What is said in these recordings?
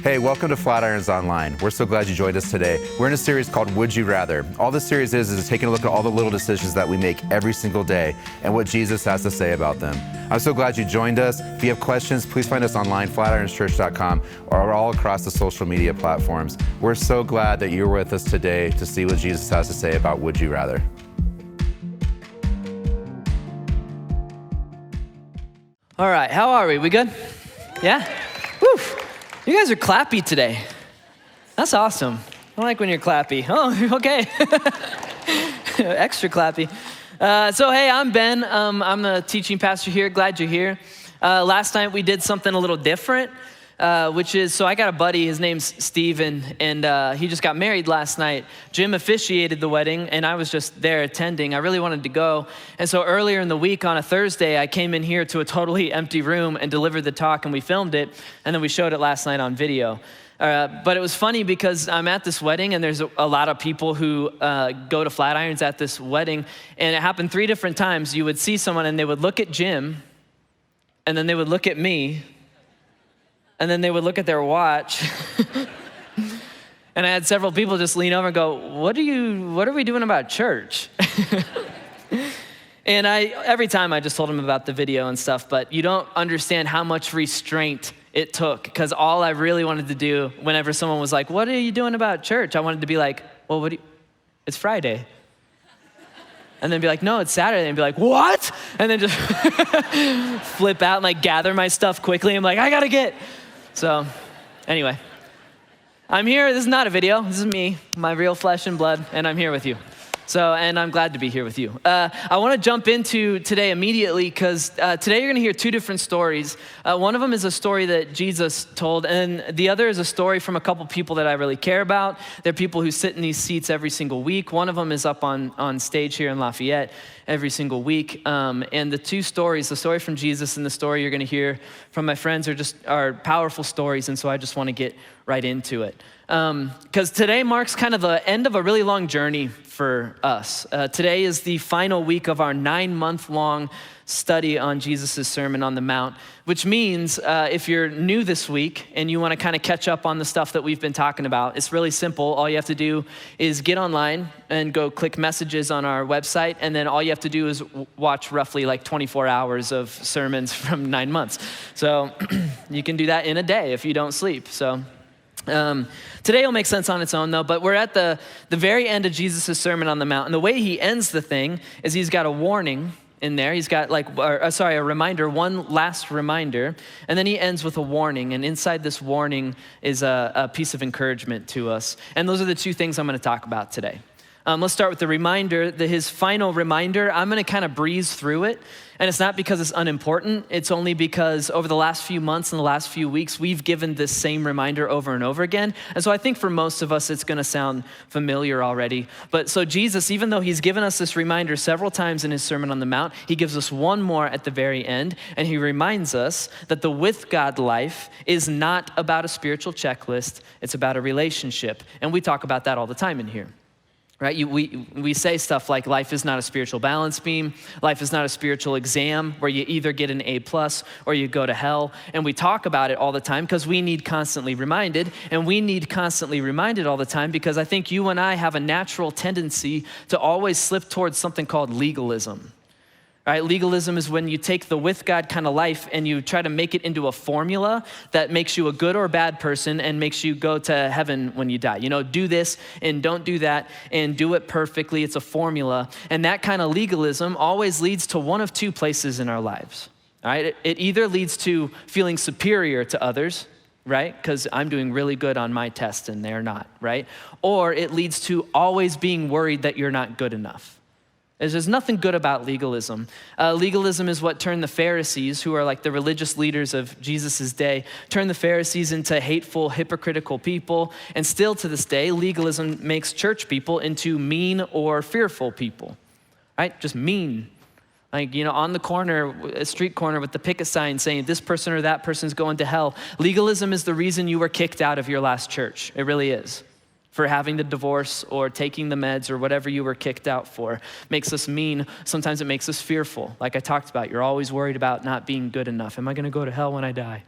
Hey, welcome to Flatirons Online. We're so glad you joined us today. We're in a series called Would You Rather. All this series is taking a look at all the little decisions that we make every single day and what Jesus has to say about them. I'm so glad you joined us. If you have questions, please find us online, flatirons.church.com, or all across the social media platforms. We're so glad that you're with us today to see what Jesus has to say about Would You Rather. All right, how are we? We good? Yeah? Woo! You guys are clappy today. That's awesome. I like when you're clappy. Oh, okay. Extra clappy. So hey, I'm Ben. I'm the teaching pastor here. Glad you're here. Last night we did something a little different, which is, so I got a buddy, his name's Steven, and he just got married last night. Jim officiated the wedding, and I was just there attending. I really wanted to go. And so earlier in the week on a Thursday, I came in here to a totally empty room and delivered the talk, and we filmed it, and then we showed it last night on video. But it was funny because I'm at this wedding, and there's a lot of people who go to Flatirons at this wedding, and it happened 3 different times. You would see someone, and they would look at Jim, and then they would look at me, and then they would look at their watch. And I had several people just lean over and go, what are we doing about church? And every time I just told them about the video and stuff, but you don't understand how much restraint it took, because all I really wanted to do whenever someone was like, what are you doing about church? I wanted to be like, well, it's Friday. And then be like, no, it's Saturday. And be like, what? And then just flip out and like gather my stuff quickly. I'm like, I gotta get. So anyway, I'm here. This is not a video. This is me, my real flesh and blood, and I'm here with you. So, and I'm glad to be here with you. I want to jump into today immediately because today you're going to hear 2 different stories. One of them is a story that Jesus told, and the other is a story from a couple people that I really care about. They're people who sit in these seats every single week. One of them is up on stage here in Lafayette every single week. And the 2 stories, the story from Jesus and the story you're going to hear from my friends are powerful stories, and so I just want to get right into it. Because today marks kind of the end of a really long journey for us. Today is the final week of our 9-month-long study on Jesus' Sermon on the Mount, which means if you're new this week and you want to kind of catch up on the stuff that we've been talking about, it's really simple. All you have to do is get online and go click messages on our website, and then all you have to do is watch roughly like 24 hours of sermons from 9 months. So you can do that in a day if you don't sleep. So today will make sense on its own though, but we're at the very end of Jesus' Sermon on the Mount, and the way he ends the thing is he's got a warning in there. He's got a reminder, one last reminder, and then he ends with a warning, and inside this warning is a piece of encouragement to us. And those are the 2 things I'm going to talk about today. Let's start with the reminder, his final reminder. I'm going to kind of breeze through it, and it's not because it's unimportant. It's only because over the last few months and the last few weeks, we've given this same reminder over and over again. And so I think for most of us, it's going to sound familiar already. But so Jesus, even though he's given us this reminder several times in his Sermon on the Mount, he gives us one more at the very end, and he reminds us that the with God life is not about a spiritual checklist. It's about a relationship. And we talk about that all the time in here. Right? We say stuff like life is not a spiritual balance beam. Life is not a spiritual exam where you either get an A+ or you go to hell. And we talk about it all the time because we need constantly reminded. And we need constantly reminded all the time because I think you and I have a natural tendency to always slip towards something called legalism. Right? Legalism is when you take the with God kind of life and you try to make it into a formula that makes you a good or bad person and makes you go to heaven when you die. You know, do this and don't do that and do it perfectly. It's a formula. And that kind of legalism always leads to one of 2 places in our lives. All right? It either leads to feeling superior to others, right? Because I'm doing really good on my test and they're not, right? Or it leads to always being worried that you're not good enough. There's nothing good about legalism. Legalism is what turned the Pharisees, who are like the religious leaders of Jesus' day, turned the Pharisees into hateful, hypocritical people. And still to this day, legalism makes church people into mean or fearful people, right? Just mean. Like, you know, on the corner, a street corner with the picket sign saying this person or that person's going to hell. Legalism is the reason you were kicked out of your last church. It really is. For having the divorce or taking the meds or whatever you were kicked out for. Makes us mean. Sometimes it makes us fearful. Like I talked about, you're always worried about not being good enough. Am I going to go to hell when I die?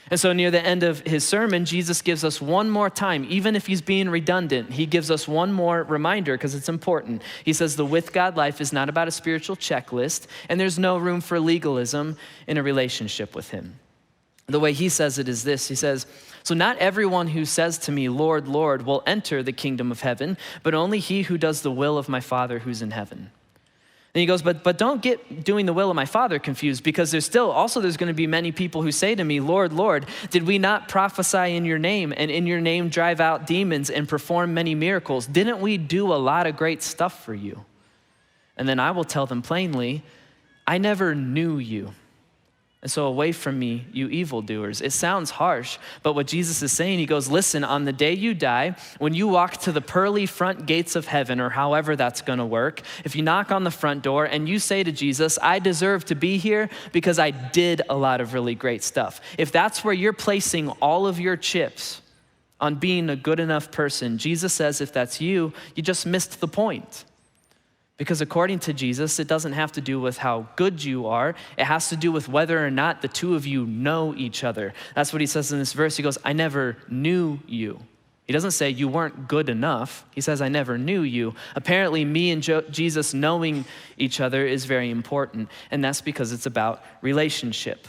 And so near the end of his sermon, Jesus gives us one more time, even if he's being redundant, he gives us one more reminder because it's important. He says the with God life is not about a spiritual checklist, and there's no room for legalism in a relationship with him. The way he says it is this. He says, so not everyone who says to me, Lord, Lord, will enter the kingdom of heaven, but only he who does the will of my Father who's in heaven. And he goes, but don't get doing the will of my Father confused, because there's going to be many people who say to me, Lord, Lord, did we not prophesy in your name and in your name drive out demons and perform many miracles? Didn't we do a lot of great stuff for you? And then I will tell them plainly, I never knew you. And so away from me, you evildoers. It sounds harsh, but what Jesus is saying, he goes, listen, on the day you die, when you walk to the pearly front gates of heaven, or however that's gonna work, if you knock on the front door and you say to Jesus, I deserve to be here because I did a lot of really great stuff. If that's where you're placing all of your chips on being a good enough person, Jesus says if that's you, you just missed the point. Because according to Jesus, it doesn't have to do with how good you are. It has to do with whether or not the two of you know each other. That's what he says in this verse. He goes, I never knew you. He doesn't say you weren't good enough. He says, I never knew you. Apparently, me and Jesus knowing each other is very important. And that's because it's about relationship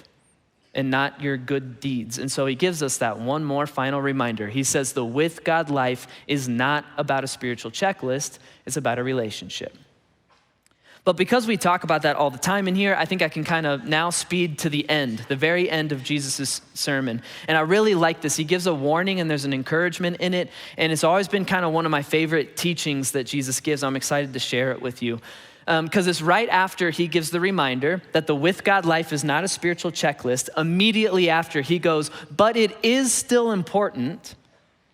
and not your good deeds. And so he gives us that one more final reminder. He says the with God life is not about a spiritual checklist. It's about a relationship. But because we talk about that all the time in here, I think I can kind of now speed to the end, the very end of Jesus' sermon. And I really like this. He gives a warning and there's an encouragement in it. And it's always been kind of one of my favorite teachings that Jesus gives. I'm excited to share it with you. Because it's right after he gives the reminder that the with God life is not a spiritual checklist. Immediately after he goes, but it is still important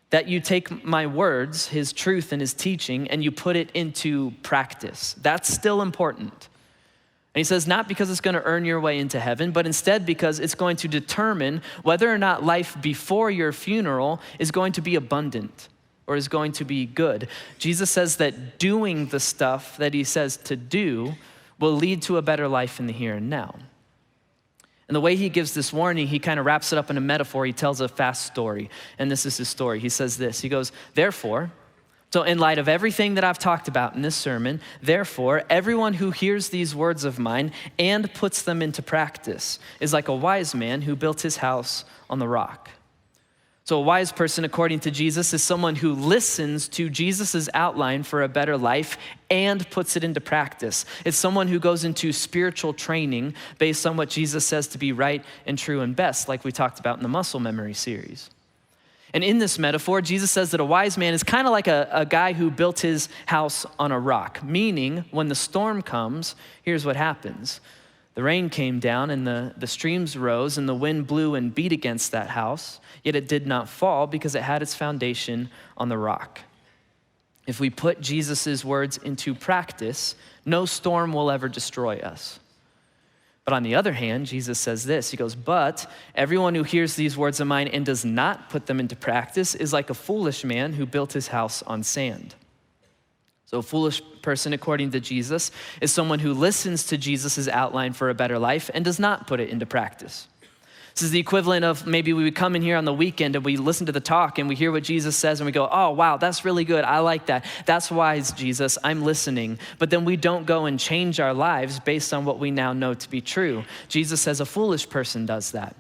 that you take my words, his truth and his teaching, and you put it into practice. That's still important. And he says, not because it's gonna earn your way into heaven, but instead because it's going to determine whether or not life before your funeral is going to be abundant or is going to be good. Jesus says that doing the stuff that he says to do will lead to a better life in the here and now. And the way he gives this warning, he kind of wraps it up in a metaphor. He tells a fast story, and this is his story. He says this, he goes, therefore, so in light of everything that I've talked about in this sermon, therefore, everyone who hears these words of mine and puts them into practice is like a wise man who built his house on the rock. So a wise person, according to Jesus, is someone who listens to Jesus's outline for a better life and puts it into practice. It's someone who goes into spiritual training based on what Jesus says to be right and true and best, like we talked about in the muscle memory series. And in this metaphor, Jesus says that a wise man is kind of like a guy who built his house on a rock, meaning when the storm comes, here's what happens. The rain came down and the streams rose and the wind blew and beat against that house, yet it did not fall because it had its foundation on the rock. If we put Jesus' words into practice, no storm will ever destroy us. But on the other hand, Jesus says this, he goes, but everyone who hears these words of mine and does not put them into practice is like a foolish man who built his house on sand. So a foolish person, according to Jesus, is someone who listens to Jesus' outline for a better life and does not put it into practice. This is the equivalent of maybe we would come in here on the weekend and we listen to the talk and we hear what Jesus says and we go, oh, wow, that's really good. I like that. That's wise, Jesus. I'm listening. But then we don't go and change our lives based on what we now know to be true. Jesus says a foolish person does that.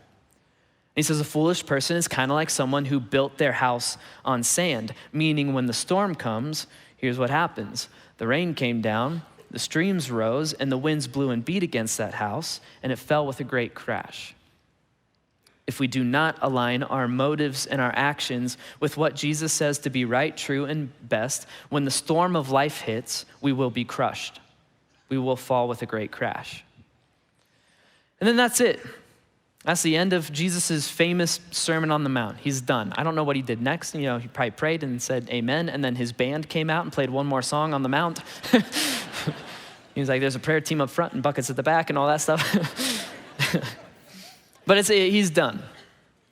He says a foolish person is kind of like someone who built their house on sand, meaning when the storm comes, here's what happens. The rain came down, the streams rose, and the winds blew and beat against that house, and it fell with a great crash. If we do not align our motives and our actions with what Jesus says to be right, true, and best, when the storm of life hits, we will be crushed. We will fall with a great crash. And then that's it. That's the end of Jesus' famous Sermon on the Mount. He's done. I don't know what he did next. You know, he probably prayed and said amen, and then his band came out and played one more song on the Mount. He was like, there's a prayer team up front and buckets at the back and all that stuff. But he's done.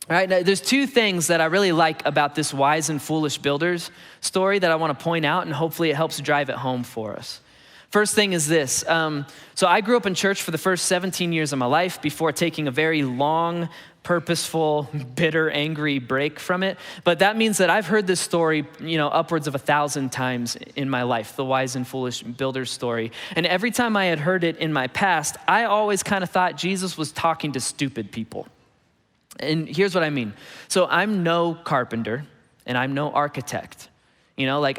All right, now, there's two things that I really like about this wise and foolish builders story that I want to point out, and hopefully it helps drive it home for us. First thing is this. So I grew up in church for the first 17 years of my life before taking a very long purposeful, bitter, angry break from it. But that means that I've heard this story, upwards of 1,000 times in my life, the wise and foolish builder story. And every time I had heard it in my past, I always kind of thought Jesus was talking to stupid people. And here's what I mean. So I'm no carpenter and I'm no architect.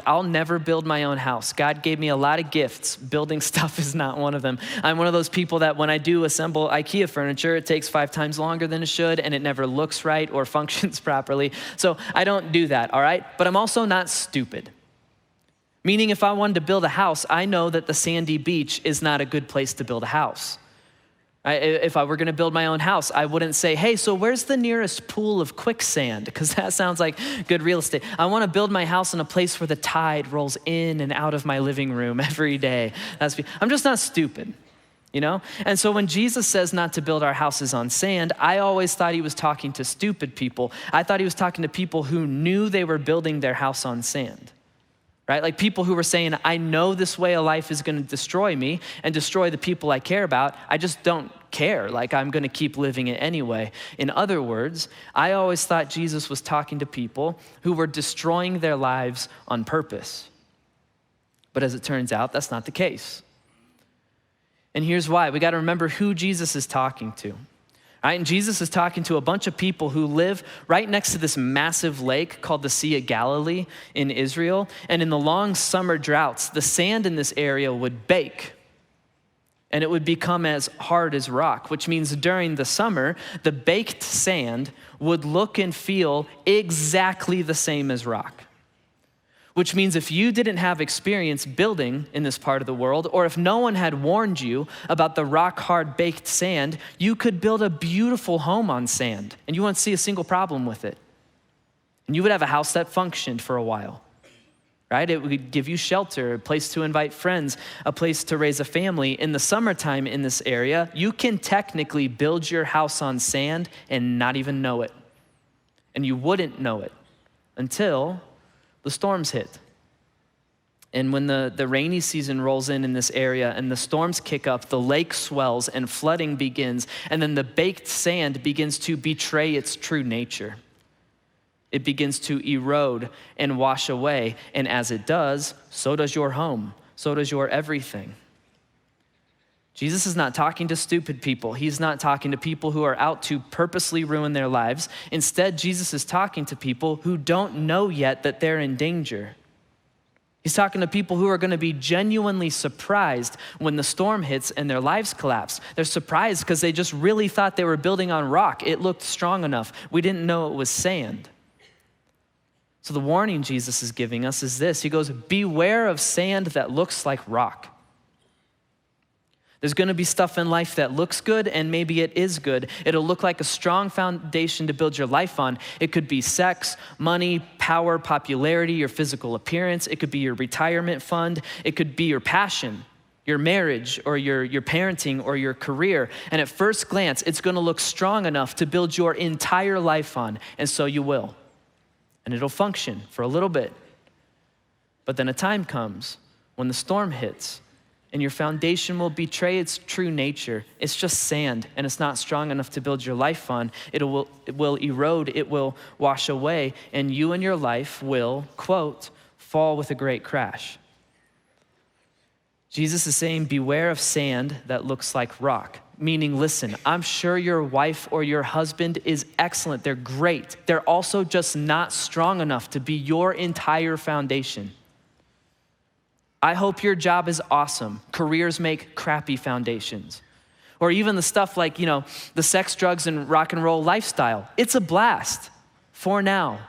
I'll never build my own house. God gave me a lot of gifts. Building stuff is not one of them. I'm one of those people that when I do assemble IKEA furniture, it takes 5 times longer than it should, and it never looks right or functions properly. So I don't do that, all right? But I'm also not stupid. Meaning if I wanted to build a house, I know that the sandy beach is not a good place to build a house. If I were gonna build my own house, I wouldn't say, hey, so where's the nearest pool of quicksand? Because that sounds like good real estate. I wanna build my house in a place where the tide rolls in and out of my living room every day. I'm just not stupid, And so when Jesus says not to build our houses on sand, I always thought he was talking to stupid people. I thought he was talking to people who knew they were building their house on sand. Right? Like people who were saying, I know this way of life is going to destroy me and destroy the people I care about. I just don't care. I'm going to keep living it anyway. In other words, I always thought Jesus was talking to people who were destroying their lives on purpose. But as it turns out, that's not the case. And here's why. We got to remember who Jesus is talking to. Right? And Jesus is talking to a bunch of people who live right next to this massive lake called the Sea of Galilee in Israel. And in the long summer droughts, the sand in this area would bake and it would become as hard as rock, which means during the summer, the baked sand would look and feel exactly the same as rock. Which means if you didn't have experience building in this part of the world, or if no one had warned you about the rock-hard baked sand, you could build a beautiful home on sand, and you wouldn't see a single problem with it. And you would have a house that functioned for a while, right? It would give you shelter, a place to invite friends, a place to raise a family. In the summertime in this area, you can technically build your house on sand and not even know it. And you wouldn't know it until the storms hit. And when the rainy season rolls in this area and the storms kick up, the lake swells and flooding begins, and then the baked sand begins to betray its true nature. It begins to erode and wash away, and as it does, so does your home, so does your everything. Jesus is not talking to stupid people. He's not talking to people who are out to purposely ruin their lives. Instead, Jesus is talking to people who don't know yet that they're in danger. He's talking to people who are going to be genuinely surprised when the storm hits and their lives collapse. They're surprised because they just really thought they were building on rock. It looked strong enough. We didn't know it was sand. So the warning Jesus is giving us is this. He goes, beware of sand that looks like rock. There's gonna be stuff in life that looks good, and maybe it is good. It'll look like a strong foundation to build your life on. It could be sex, money, power, popularity, your physical appearance. It could be your retirement fund. It could be your passion, your marriage, or your parenting, or your career. And at first glance, it's gonna look strong enough to build your entire life on, and so you will. And it'll function for a little bit. But then a time comes when the storm hits, and your foundation will betray its true nature. It's just sand, and it's not strong enough to build your life on. It will erode, it will wash away, and you and your life will, quote, fall with a great crash. Jesus is saying, beware of sand that looks like rock. Meaning, listen, I'm sure your wife or your husband is excellent. They're great. They're also just not strong enough to be your entire foundation. I hope your job is awesome. Careers make crappy foundations. Or even the stuff like, the sex, drugs, and rock and roll lifestyle. It's a blast for now.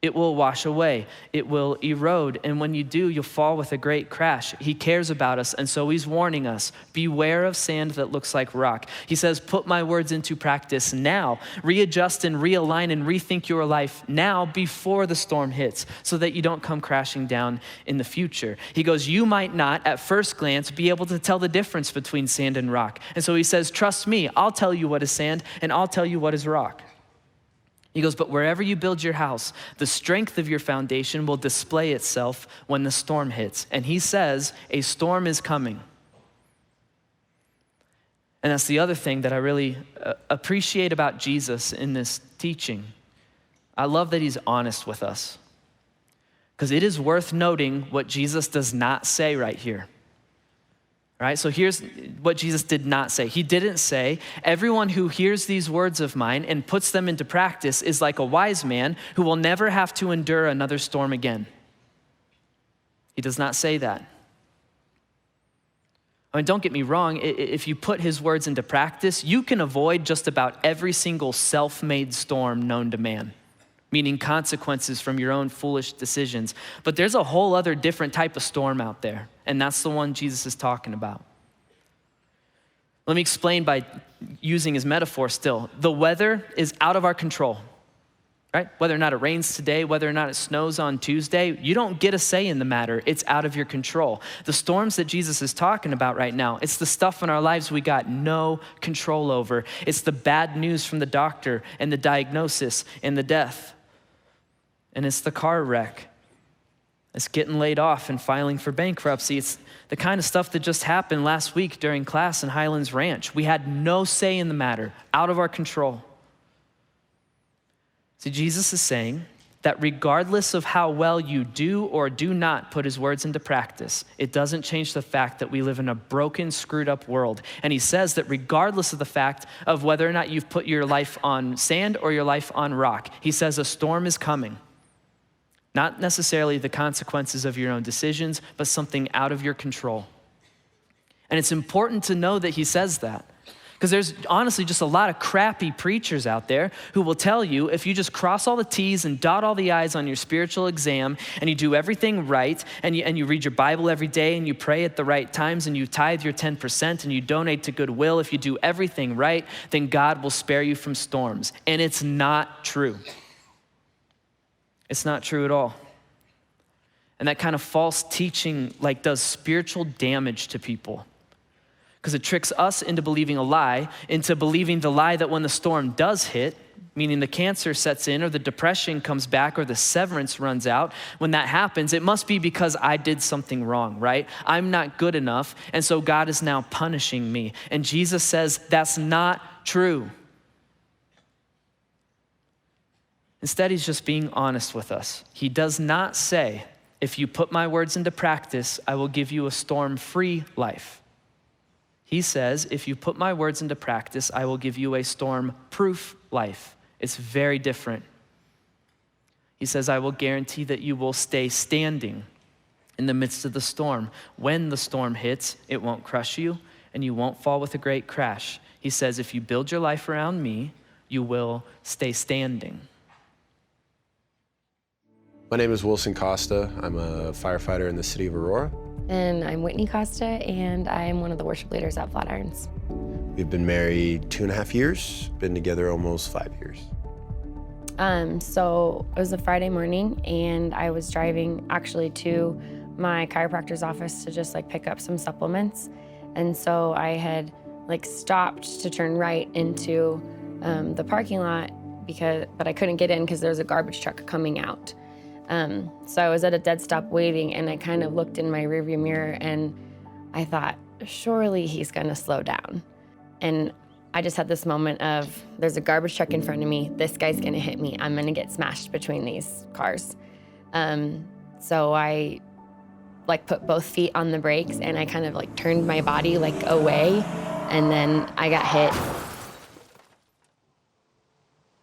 It will wash away. It will erode. And when you do, you'll fall with a great crash. He cares about us, and so he's warning us. Beware of sand that looks like rock. He says, put my words into practice now. Readjust and realign and rethink your life now before the storm hits so that you don't come crashing down in the future. He goes, you might not at first glance be able to tell the difference between sand and rock. And so he says, trust me, I'll tell you what is sand and I'll tell you what is rock. He goes, but wherever you build your house, the strength of your foundation will display itself when the storm hits. And he says, a storm is coming. And that's the other thing that I really appreciate about Jesus in this teaching. I love that he's honest with us, because it is worth noting what Jesus does not say right here. All right, so here's what Jesus did not say. He didn't say, everyone who hears these words of mine and puts them into practice is like a wise man who will never have to endure another storm again. He does not say that. I mean, don't get me wrong, if you put his words into practice, you can avoid just about every single self-made storm known to man, meaning consequences from your own foolish decisions. But there's a whole other different type of storm out there, and that's the one Jesus is talking about. Let me explain by using his metaphor still. The weather is out of our control, right? Whether or not it rains today, whether or not it snows on Tuesday, you don't get a say in the matter. It's out of your control. The storms that Jesus is talking about right now, it's the stuff in our lives we got no control over. It's the bad news from the doctor and the diagnosis and the death. And it's the car wreck. It's getting laid off and filing for bankruptcy. It's the kind of stuff that just happened last week during class in Highlands Ranch. We had no say in the matter, out of our control. See, Jesus is saying that regardless of how well you do or do not put his words into practice, it doesn't change the fact that we live in a broken, screwed up world. And he says that regardless of the fact of whether or not you've put your life on sand or your life on rock, he says a storm is coming. Not necessarily the consequences of your own decisions, but something out of your control. And it's important to know that he says that, because there's honestly just a lot of crappy preachers out there who will tell you if you just cross all the T's and dot all the I's on your spiritual exam and you do everything right and you read your Bible every day and you pray at the right times and you tithe your 10% and you donate to Goodwill, if you do everything right, then God will spare you from storms. And it's not true. It's not true at all. And that kind of false teaching does spiritual damage to people, because it tricks us into believing a lie, into believing the lie that when the storm does hit, meaning the cancer sets in or the depression comes back or the severance runs out, when that happens, it must be because I did something wrong, right? I'm not good enough, and so God is now punishing me. And Jesus says that's not true. Instead, he's just being honest with us. He does not say, if you put my words into practice, I will give you a storm-free life. He says, if you put my words into practice, I will give you a storm-proof life. It's very different. He says, I will guarantee that you will stay standing in the midst of the storm. When the storm hits, it won't crush you, and you won't fall with a great crash. He says, if you build your life around me, you will stay standing. My name is Wilson Costa. I'm a firefighter in the city of Aurora. And I'm Whitney Costa, and I'm one of the worship leaders at Flatirons. We've been married 2.5 years, been together almost 5 years. So it was a Friday morning, and I was driving actually to my chiropractor's office to just pick up some supplements. And so I had stopped to turn right into the parking lot, but I couldn't get in because there was a garbage truck coming out. So I was at a dead stop waiting, and I kind of looked in my rearview mirror and I thought, surely he's gonna slow down. And I just had this moment of, there's a garbage truck in front of me, this guy's gonna hit me, I'm gonna get smashed between these cars. So I put both feet on the brakes, and I kind of turned my body away, and then I got hit.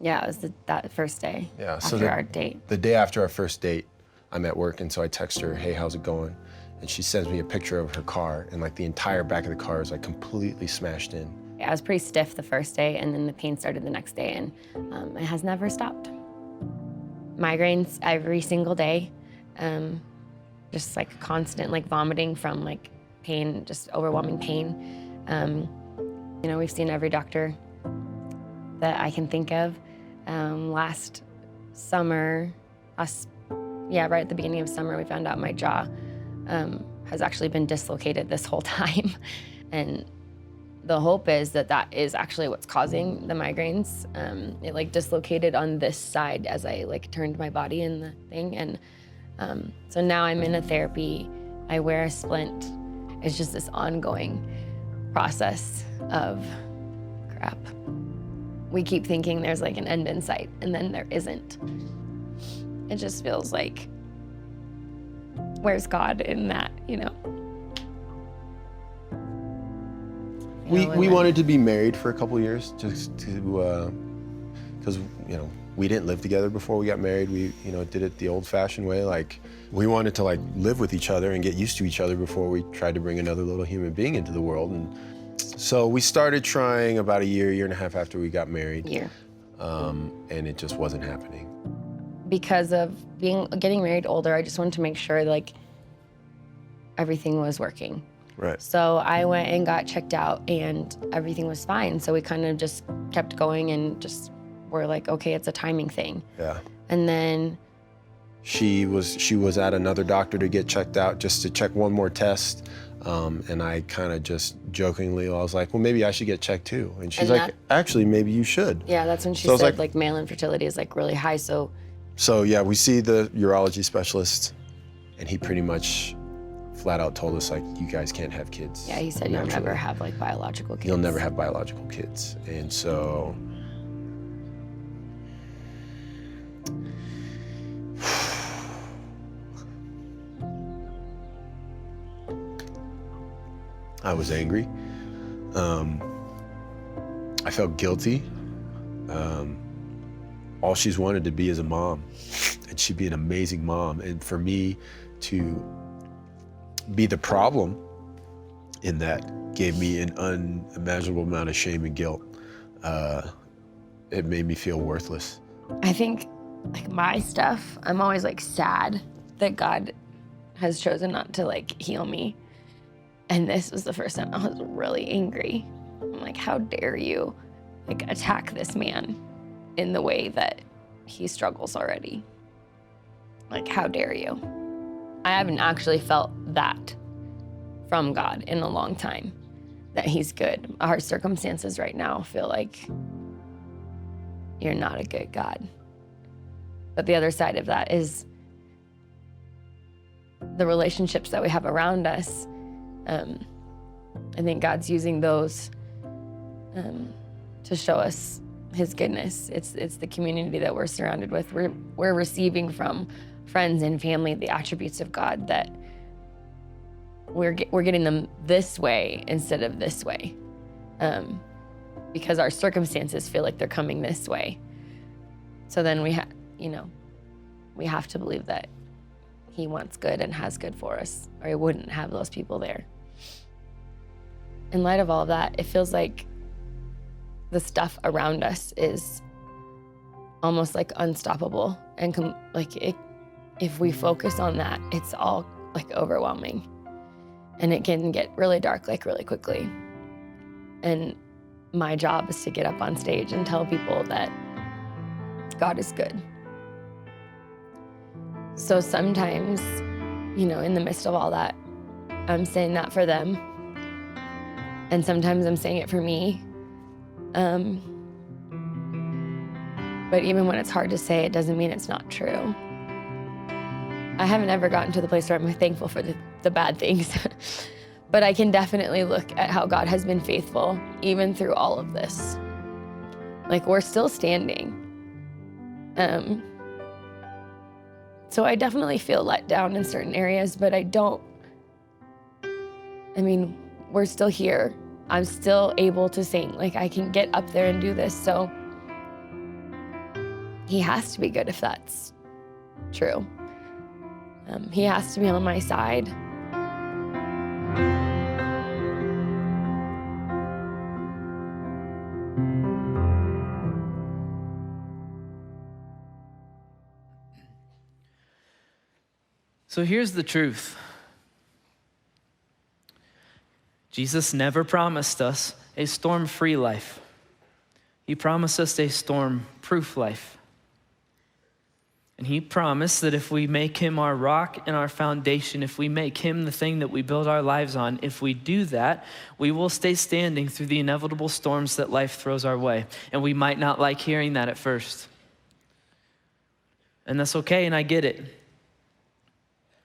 Yeah, it was that first day after our date. The day after our first date, I'm at work, and so I text her, hey, how's it going? And she sends me a picture of her car, and the entire back of the car is completely smashed in. I was pretty stiff the first day, and then the pain started the next day, and it has never stopped. Migraines every single day, just constant vomiting from pain, just overwhelming pain. We've seen every doctor that I can think of. Last summer, right at the beginning of summer, we found out my jaw has actually been dislocated this whole time. And the hope is that that is actually what's causing the migraines. It dislocated on this side as I turned my body in the thing. And so now I'm in a therapy. I wear a splint. It's just this ongoing process of crap. We keep thinking there's like an end in sight, and then there isn't. It just feels like, where's God in that, you know? We wanted to be married for a couple years just to, because, you know, we didn't live together before we got married. We, you know, did it the old-fashioned way. Like, we wanted to like live with each other and get used to each other before we tried to bring another little human being into the world. And so we started trying about a year and a half after we got married. And it just wasn't happening. Because of getting married older, I just wanted to make sure like everything was working. Right. So I went and got checked out and everything was fine. So we kind of just kept going and just were like, okay, it's a timing thing. Yeah. And then she was at another doctor to get checked out just to check one more test. And I kind of just jokingly, I was like, well, maybe I should get checked too. And she's like, actually, maybe you should. Yeah, that's when she So said like male infertility is like really high. So yeah, we see the urology specialist and he pretty much flat out told us like, you guys can't have kids. yeah, he said you'll never have like biological kids. You'll never have biological kids. And so I was angry. I felt guilty. All she's wanted to be is a mom, and she'd be an amazing mom. And for me to be the problem in that gave me an unimaginable amount of shame and guilt. It made me feel worthless. I think like my stuff, I'm always like sad that God has chosen not to like heal me. And this was the first time I was really angry. I'm like, how dare you like attack this man in the way that he struggles already? Like, how dare you? I haven't actually felt that from God in a long time, that he's good. Our circumstances right now feel like you're not a good God. But the other side of that is the relationships that we have around us. I think God's using those to show us his goodness. It's the community that we're surrounded with. We're receiving from friends and family the attributes of God that we're getting them this way instead of this way, because our circumstances feel like they're coming this way. So then we have to believe that he wants good and has good for us, or he wouldn't have those people there. In light of all of that, it feels like the stuff around us is almost like unstoppable, and if we focus on that, it's all like overwhelming, and it can get really dark like really quickly. And my job is to get up on stage and tell people that God is good. So sometimes, in the midst of all that, I'm saying that for them, and sometimes I'm saying it for me. But even when it's hard to say, it doesn't mean it's not true. I haven't ever gotten to the place where I'm thankful for the bad things, but I can definitely look at how God has been faithful even through all of this. Like, we're still standing. So I definitely feel let down in certain areas, but we're still here. I'm still able to sing. Like, I can get up there and do this. So he has to be good if that's true. He has to be on my side. So here's the truth. Jesus never promised us a storm-free life. He promised us a storm-proof life. And he promised that if we make him our rock and our foundation, if we make him the thing that we build our lives on, if we do that, we will stay standing through the inevitable storms that life throws our way. And we might not like hearing that at first. And that's okay, and I get it.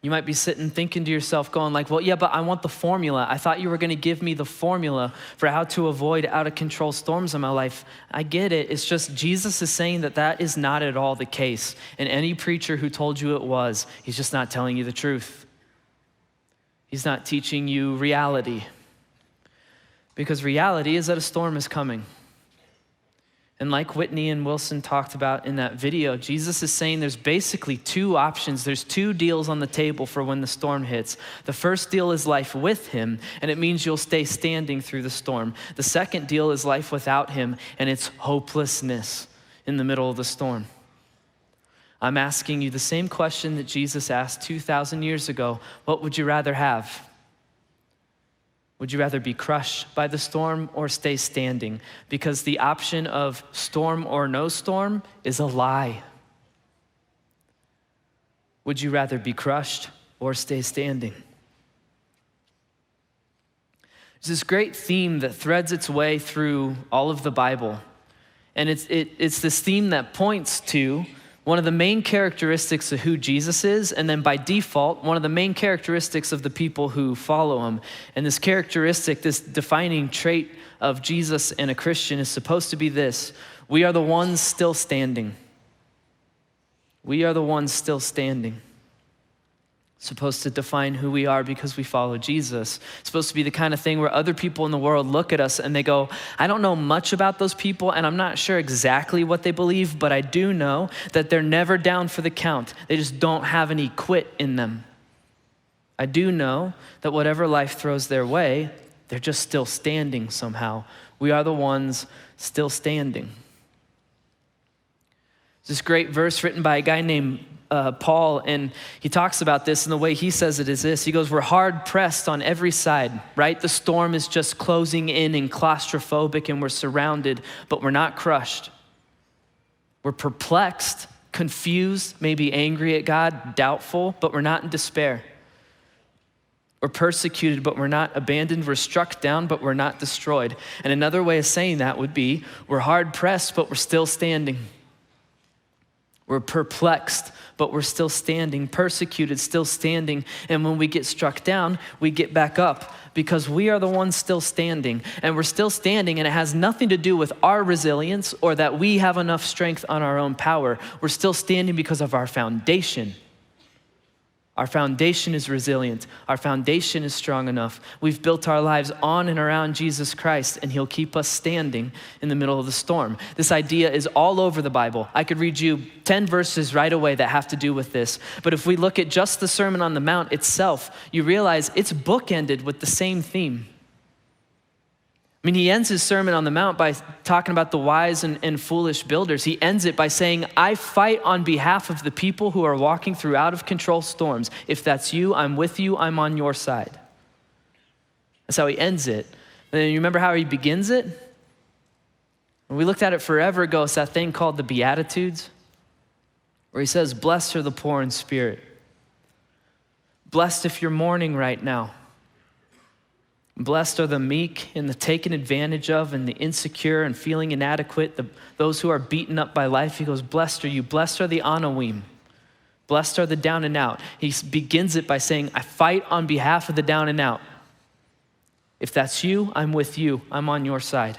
You might be sitting thinking to yourself, going like, well, yeah, but I want the formula. I thought you were going to give me the formula for how to avoid out of control storms in my life. I get it. It's just Jesus is saying that that is not at all the case. And any preacher who told you it was, he's just not telling you the truth. He's not teaching you reality. Because reality is that a storm is coming. And like Whitney and Wilson talked about in that video, Jesus is saying there's basically two options. There's two deals on the table for when the storm hits. The first deal is life with him, and it means you'll stay standing through the storm. The second deal is life without him, and it's hopelessness in the middle of the storm. I'm asking you the same question that Jesus asked 2,000 years ago. What would you rather have? Would you rather be crushed by the storm or stay standing? Because the option of storm or no storm is a lie. Would you rather be crushed or stay standing? There's this great theme that threads its way through all of the Bible. And it's this theme that points to one of the main characteristics of who Jesus is, and then by default, one of the main characteristics of the people who follow him. And this characteristic, this defining trait of Jesus and a Christian is supposed to be this: we are the ones still standing. We are the ones still standing. Supposed to define who we are because we follow Jesus. It's supposed to be the kind of thing where other people in the world look at us and they go, I don't know much about those people and I'm not sure exactly what they believe, but I do know that they're never down for the count. They just don't have any quit in them. I do know that whatever life throws their way, they're just still standing somehow. We are the ones still standing. There's this great verse written by a guy named Paul, and he talks about this, and the way he says it is this. He goes, we're hard pressed on every side, right? The storm is just closing in and claustrophobic, and we're surrounded, but we're not crushed. We're perplexed, confused, maybe angry at God, doubtful, but we're not in despair. We're persecuted, but we're not abandoned. We're struck down, but we're not destroyed. And another way of saying that would be, we're hard pressed, but we're still standing. We're perplexed, but we're still standing, persecuted, still standing. And when we get struck down, we get back up because we are the ones still standing. And we're still standing, and it has nothing to do with our resilience or that we have enough strength on our own power. We're still standing because of our foundation. Our foundation is resilient. Our foundation is strong enough. We've built our lives on and around Jesus Christ, and he'll keep us standing in the middle of the storm. This idea is all over the Bible. I could read you 10 verses right away that have to do with this. But if we look at just the Sermon on the Mount itself, you realize it's bookended with the same theme. I mean, he ends his Sermon on the Mount by talking about the wise and foolish builders. He ends it by saying, I fight on behalf of the people who are walking through out of control storms. If that's you, I'm with you, I'm on your side. That's how he ends it. And then you remember how he begins it? When we looked at it forever ago, it's that thing called the Beatitudes, where he says, blessed are the poor in spirit. Blessed if you're mourning right now. Blessed are the meek and the taken advantage of and the insecure and feeling inadequate, those who are beaten up by life. He goes, blessed are you. Blessed are the anawim. Blessed are the down and out. He begins it by saying, I fight on behalf of the down and out. If that's you, I'm with you. I'm on your side.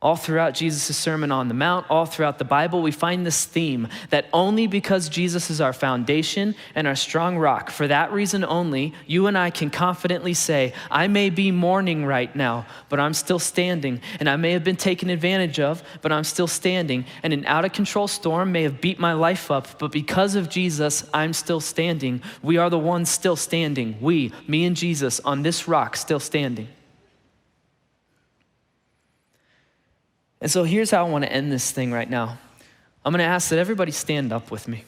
All throughout Jesus' Sermon on the Mount, all throughout the Bible, we find this theme that only because Jesus is our foundation and our strong rock, for that reason only, you and I can confidently say, I may be mourning right now, but I'm still standing. And I may have been taken advantage of, but I'm still standing. And an out-of-control storm may have beat my life up, but because of Jesus, I'm still standing. We are the ones still standing. We, me and Jesus, on this rock, still standing. And so here's how I want to end this thing right now. I'm going to ask that everybody stand up with me.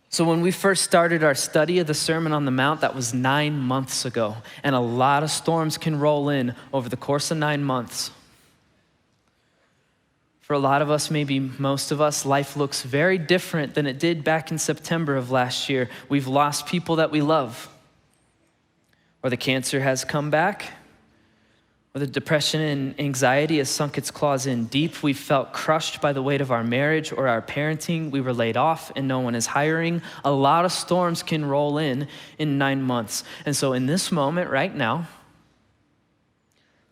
So when we first started our study of the Sermon on the Mount, that was 9 months ago. And a lot of storms can roll in over the course of 9 months. For a lot of us, maybe most of us, life looks very different than it did back in September of last year. We've lost people that we love. Or the cancer has come back. where the depression and anxiety has sunk its claws in deep. We've felt crushed by the weight of our marriage or our parenting. We were laid off and no one is hiring. A lot of storms can roll in 9 months. And so in this moment right now,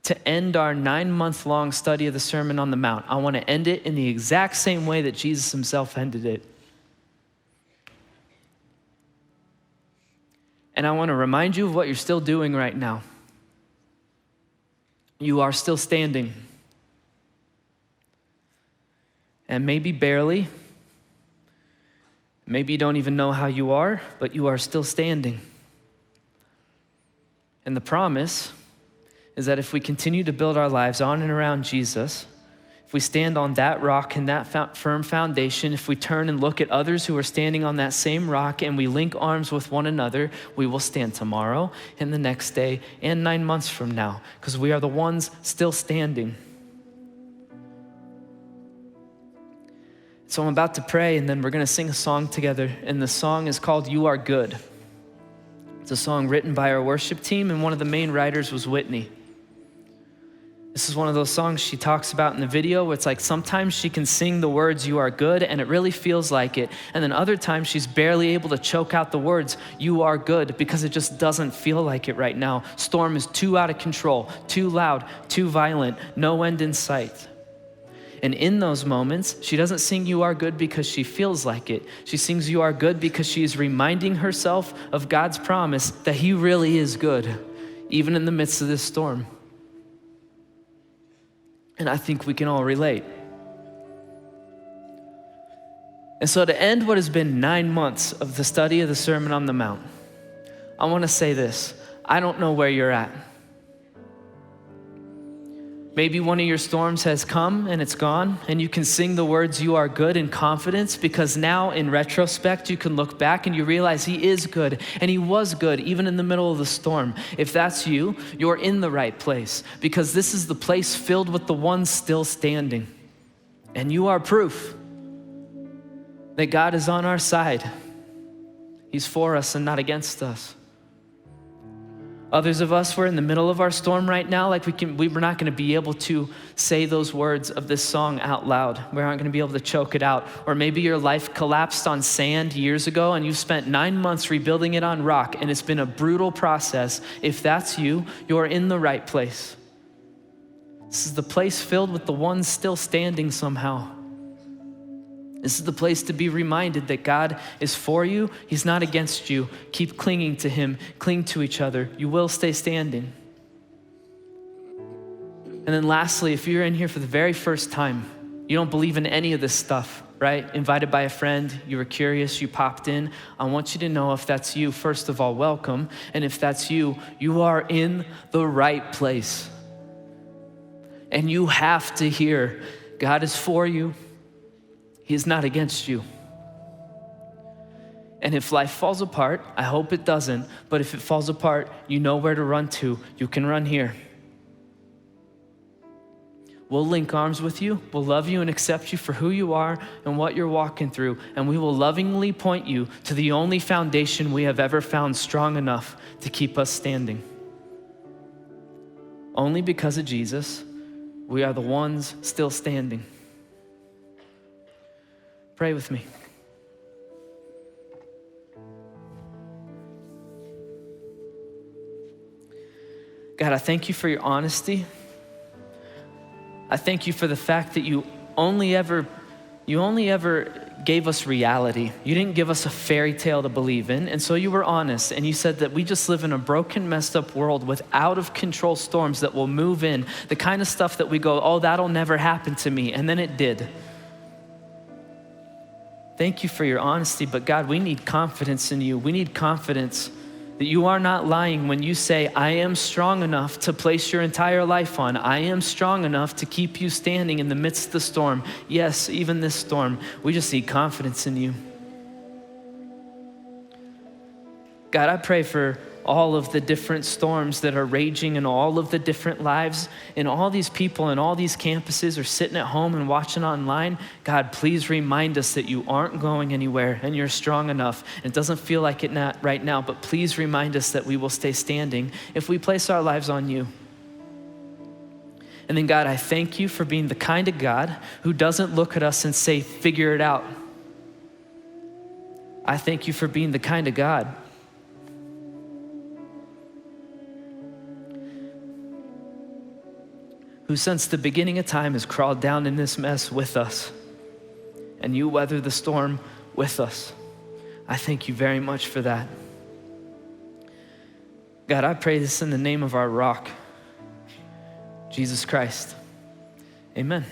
to end our 9-month-long study of the Sermon on the Mount, I want to end it in the exact same way that Jesus himself ended it. And I want to remind you of what you're still doing right now. You are still standing. And maybe barely. Maybe you don't even know how you are, but you are still standing. And the promise is that if we continue to build our lives on and around Jesus, if we stand on that rock and that firm foundation, if we turn and look at others who are standing on that same rock and we link arms with one another, we will stand tomorrow and the next day and 9 months from now, because we are the ones still standing. So I'm about to pray and then we're gonna sing a song together, and the song is called You Are Good. It's a song written by our worship team, and one of the main writers was Whitney. This is one of those songs she talks about in the video where it's like sometimes she can sing the words, you are good, and it really feels like it. And then other times she's barely able to choke out the words, you are good, because it just doesn't feel like it right now. Storm is too out of control, too loud, too violent, no end in sight. And in those moments, she doesn't sing you are good because she feels like it. She sings you are good because she is reminding herself of God's promise that he really is good, even in the midst of this storm. And I think we can all relate. And so to end what has been 9 months of the study of the Sermon on the Mount, I want to say this. I don't know where you're at. Maybe one of your storms has come and it's gone, and you can sing the words, you are good, in confidence, because now in retrospect, you can look back and you realize he is good, and he was good even in the middle of the storm. If that's you, you're in the right place, because this is the place filled with the ones still standing. And you are proof that God is on our side. He's for us and not against us. Others of us, we're in the middle of our storm right now, like we're not gonna be able to say those words of this song out loud. We aren't gonna be able to choke it out. Or maybe your life collapsed on sand years ago and you've spent 9 months rebuilding it on rock, and it's been a brutal process. If that's you, you're in the right place. This is the place filled with the ones still standing somehow. This is the place to be reminded that God is for you. He's not against you. Keep clinging to him. Cling to each other. You will stay standing. And then lastly, if you're in here for the very first time, you don't believe in any of this stuff, right? Invited by a friend, you were curious, you popped in. I want you to know, if that's you, first of all, welcome. And if that's you, you are in the right place. And you have to hear, God is for you. He is not against you. And if life falls apart, I hope it doesn't, but if it falls apart, you know where to run to. You can run here. We'll link arms with you. We'll love you and accept you for who you are and what you're walking through. And we will lovingly point you to the only foundation we have ever found strong enough to keep us standing. Only because of Jesus, we are the ones still standing. Pray with me. God, I thank you for your honesty. I thank you for the fact that you only ever gave us reality. You didn't give us a fairy tale to believe in, and so you were honest, and you said that we just live in a broken, messed up world with out of control storms that will move in, the kind of stuff that we go, oh, that'll never happen to me, and then it did. Thank you for your honesty, but God, we need confidence in you. We need confidence that you are not lying when you say, I am strong enough to place your entire life on. I am strong enough to keep you standing in the midst of the storm. Yes, even this storm, we just need confidence in you. God, I pray for all of the different storms that are raging in all of the different lives, and all these people and all these campuses are sitting at home and watching online. God, please remind us that you aren't going anywhere and you're strong enough. It doesn't feel like it right now, but please remind us that we will stay standing if we place our lives on you. And then God, I thank you for being the kind of God who doesn't look at us and say, figure it out. I thank you for being the kind of God who since the beginning of time has crawled down in this mess with us, and you weather the storm with us. I thank you very much for that. God, I pray this in the name of our rock, Jesus Christ. Amen.